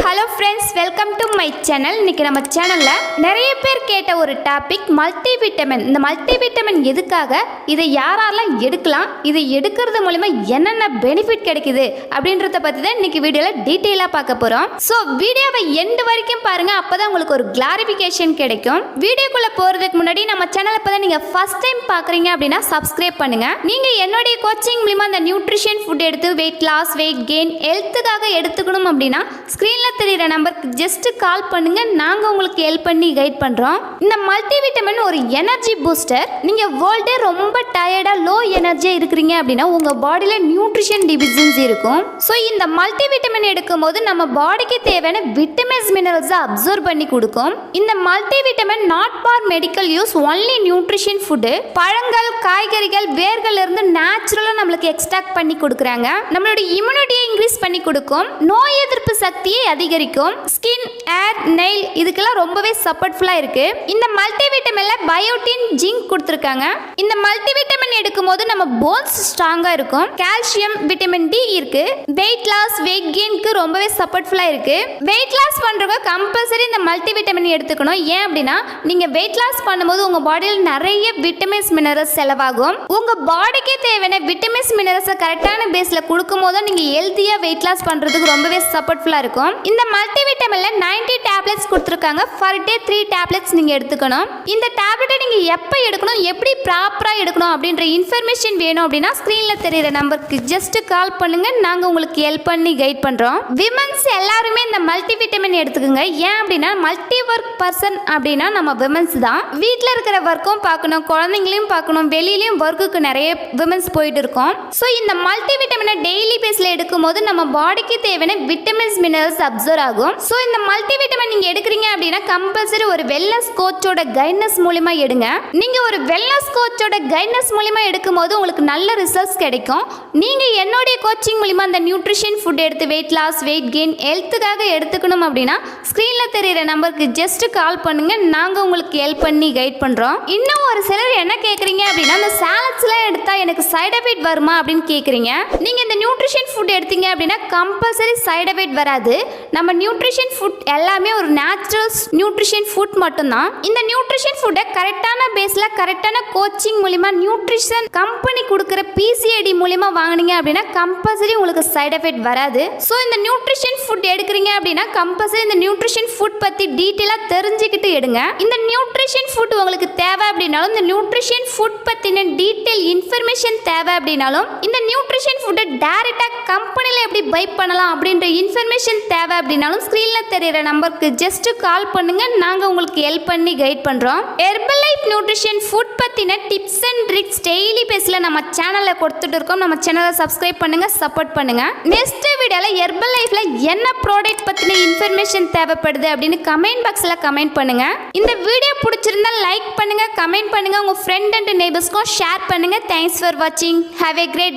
Hello friends, welcome to my channel. இன்றைக்கி நம்ம சேனலில் நிறைய பேர் கேட்ட ஒரு டாபிக் மல்டிவிட்டமின். இந்த மல்டிவிட்டமின் எதுக்காக, இதை யாரெல்லாம் எடுக்கலாம், இதை எடுக்கிறது மூலிமா என்னென்ன பெனிஃபிட் கிடைக்குது அப்படின்றத பற்றி தான் இன்றைக்கி வீடியோவில் டீட்டெயிலாக பார்க்க போகிறோம். ஸோ வீடியோவை எண்டு வரைக்கும் பாருங்கள், அப்போ தான் உங்களுக்கு ஒரு கிளாரிஃபிகேஷன் கிடைக்கும். வீடியோக்குள்ளே போகிறதுக்கு முன்னாடி நம்ம சேனலை இப்போ தான் நீங்கள் ஃபஸ்ட் டைம் பார்க்குறீங்க அப்படின்னா சப்ஸ்கிரைப் பண்ணுங்கள். நீங்கள் என்னுடைய கோச்சிங் மூலிமா அந்த நியூட்ரிஷன் ஃபுட் எடுத்து வெயிட் லாஸ், வெயிட் கெயின், ஹெல்த்துக்காக எடுத்துக்கணும் அப்படின்னா ஸ்க்ரீனில் தெரிகிற நம்பருக்கு ஜஸ்ட் கால் பண்ணுங்க, நாங்கள் உங்களுக்கு ஹெல்ப் பண்ணி கைட் பண்ணுறோம். இந்த மல்டிவிட்டமின் ஒரு எனர்ஜி பூஸ்டர். நீங்கள் வேர்ல்டே ரொம்ப டயர்டாக லோ எனர்ஜியாக இருக்கிறீங்க அப்படின்னா உங்கள் பாடியில் நியூட்ரிஷன் டிஃபிஷியன்சி இருக்கும். ஸோ இந்த மல்டிவிட்டமின் எடுக்கும் போது நம்ம பாடிக்கு தேவையான விட்டமின்ஸ் மினரல்ஸை அப்சர்வ் பண்ணி கொடுக்கும். இந்த multivitamin not for medical use, only nutrition food. பழங்கள், காய்கறிகள், வேர்கள் இருந்து நேச்சுரலாக நம்மளுக்கு எக்ஸ்ட்ராக்ட் பண்ணி கொடுக்குறாங்க. நம்மளுடைய இம்யூனிட்டியை இன்க்ரீஸ் பண்ணி கொடுக்கும், நோய் எதிர்ப்பு சக்தியை அதிகரிக்கும், ஸ்கின், ஹேர், நெயில் இதுக்கெல்லாம் ரொம்பவே சப்போர்ட்ஃபுல்லாக இருக்கு. இந்த மல்டிவிட்டமின்ல பயோட்டின், ஜிங்க் கொடுத்துருக்காங்க. இந்த மல்டிவிட்டமின் எடுக்கும் போது நம்ம போன்ஸ் ஸ்ட்ராங்காக இருக்கும். கால்சியம், விட்டமின் டி இருக்கு. வெயிட் லாஸ், வெயிட் கெயினுக்கு ரொம்பவே சப்போர்ட்ஃபுல்லாக இருக்கு. வெயிட் லாஸ் பண்றவங்க கம்பல்சரி இந்த மல்டிவிட்டமின் எடுத்துக்கணும். ஏன் அப்படின்னா நீங்க வெயிட் லாஸ் பண்ணும்போது உங்க பாடியில் நிறைய விட்டமின்ஸ் மினரல்ஸ் செலவாகும். உங்க பாடிக்கே தேவையான விட்டமின்ஸ் மினரல்ஸை கரெக்டான பேஸ்ல கொடுக்கும் போது நீங்க ஹெல்த்தியா வெயிட் லாஸ் பண்றதுக்கு ரொம்பவே சப்போர்ட்ஃபுல்லா இருக்கும். இந்த மல்டிவிட்டமின்ல 90 டேப்லெட்ஸ் கொடுத்துருக்காங்க. பர் டே 3 டேப்லெட்ஸ் நீங்க எடுத்துக்கணும். இந்த டேப்லெட்டை நீங்க எப்போ எடுக்கணும், எப்படி ப்ராப்பரா எடுக்கணும் அப்படின்ற இன்ஃபர்மேஷன் வேணும் அப்படின்னா ஸ்கிரீன்ல தெரியுற நம்பருக்கு ஜஸ்ட் கால் பண்ணுங்க, நாங்க உங்களுக்கு ஹெல்ப் பண்ணி கைட் பண்றோம். விமன்ஸ் எல்லாருமே இந்த மல்டிவிட்டமின் எடுத்துக்கோங்க. ஏன் அப்படின்னா மல்டி ஒர்க் பர்சன் அப்படின்னா நம்ம விமன்ஸ் தான். வீட்டில் இருக்கிற ஒர்க்கும் பார்க்கணும், குழந்தைங்களையும் பார்க்கணும், வெளியிலையும் ஒர்க்குக்கு நிறைய விமன்ஸ் போயிட்டு இருக்கோம். ஸோ இந்த மல்டிவிட்டமினை டெய்லி பேஸ்ல எடுக்கும் போது நம்ம பாடிக்கு தேவையான விட்டமின்ஸ் மினரல்ஸ் அப்சர்வ் ஆகும். ஸோ இந்த மல்டிவிட்டமின் நீங்க எடுக்கிறீங்க அப்படின்னா கம்பல்சரி ஒரு வெல்னஸ் கோச்சோட கைட்னஸ் மூலமா எடுங்க. நீங்க ஒரு வெல்னஸ் கோச்சோட கைட்னஸ் மூலமா எடுக்கும் போது உங்களுக்கு நல்ல ரிசல்ட்ஸ் கிடைக்கும். நீங்க என்னுடைய கோச்சிங் மூலமா அந்த நியூட்ரிஷன் ஃபுட் எடுத்து வெயிட் லாஸ், வெயிட் கெயின், ஹெல்த்துக்காக எடுத்துக்கணும் அப்படின்னா ஸ்கிரீன்ல தெரியுற நம்பருக்கு ஜஸ்ட் கால் பண்ணுங்க, நாங்க உங்களுக்கு ஹெல்ப் பண்ணி கைட் பண்றோம். இன்னும் ஒரு சிலர் என்ன கேக்குறீங்க அப்படின்னா அந்த சாலட்ஸ்லாம் எடுத்தா எனக்கு சைடு எஃபெக்ட் வருமா அப்படின்னு கேக்குறீங்க. நீங்க இந்த நியூட்ரிஷன் ஃபுட் எடுத்தீங்க அப்படின்னா கம்பல்சரி சைடு எஃபெக்ட் வராது. நம்ம நியூட்ரிஷன் ஃபுட் எல்லாமே ஒரு நேச்சுரல் நியூட்ரிஷன் ஃபுட் மட்டும்தான். இந்த நியூட்ரிஷன் ஃபுட்டை கரெக்டான பேஸ்ல கரெக்டான கோச்சிங் மூலமா நியூட்ரிஷன் கம்பெனி கொடுக்குற PCAD மூலமா வாங்குனீங்க அப்படின்னா கம்பல்சரி உங்களுக்கு சைடு எஃபெக்ட் வராது. ஸோ இந்த நியூட்ரிஷன் ஃபுட் எடுக்கிறீங்க அப்படின்னா கம்பல்சரி இந்த நியூட்ரிஷன் ஃபுட் பத்தி டீட்டெயிலாக தெரிஞ்சுக்கிட்டு எடுங்க. இந்த நியூட்ரிஷன் ஃபுட் உங்களுக்கு தேவை அப்படின்னாலும், இந்த நியூட்ரிஷன் ஃபுட் பத்தின டீட்டெயில் இன்ஃபர்மேஷன் தேவை அப்படின்னாலும், இந்த நியூட்ரிஷன் ஃபுட்டை டைரக்டா கம்பெனியில் எப்படி பை பண்ணலாம் அப்படின்ற இன்ஃபர்மேஷன் தேவை அப்படின்னாலும் ஸ்கிரீன்ல தெரியுற நம்பருக்கு ஜஸ்ட் கால் பண்ணுங்க, நாங்க உங்களுக்கு ஹெல்ப் பண்ணி கைட் பண்றோம். ஹெர்பல் லைஃப் நியூட்ரிஷன் ஃபுட் பத்தின டிப்ஸ் அண்ட் ட்ரிக்ஸ் டெய்லி பேஸ்ல நம்ம சேனல்ல கொடுத்துட்டு இருக்கோம். நம்ம சேனலை சப்ஸ்கிரைப் பண்ணுங்க, சப்போர்ட் பண்ணுங்க. நெக்ஸ்ட் வீடியோல ஹெர்பல் லைஃப்ல என்ன ப்ராடக்ட் பத்தின இன்ஃபர்மேஷன் தேவைப்படுது அப்படின்னு கமெண்ட் பாக்ஸ்ல கமெண்ட் பண்ணுங்க. இந்த வீடியோ பிடிச்சிருந்தா லைக் பண்ணுங்க, கமெண்ட் பண்ணுங்க, உங்க ஃப்ரெண்ட் அண்ட் நெய்பர்ஸ்க்கும் ஷேர் பண்ணுங்க. தேங்க்ஸ் ஃபார் வாட்சிங். Have a great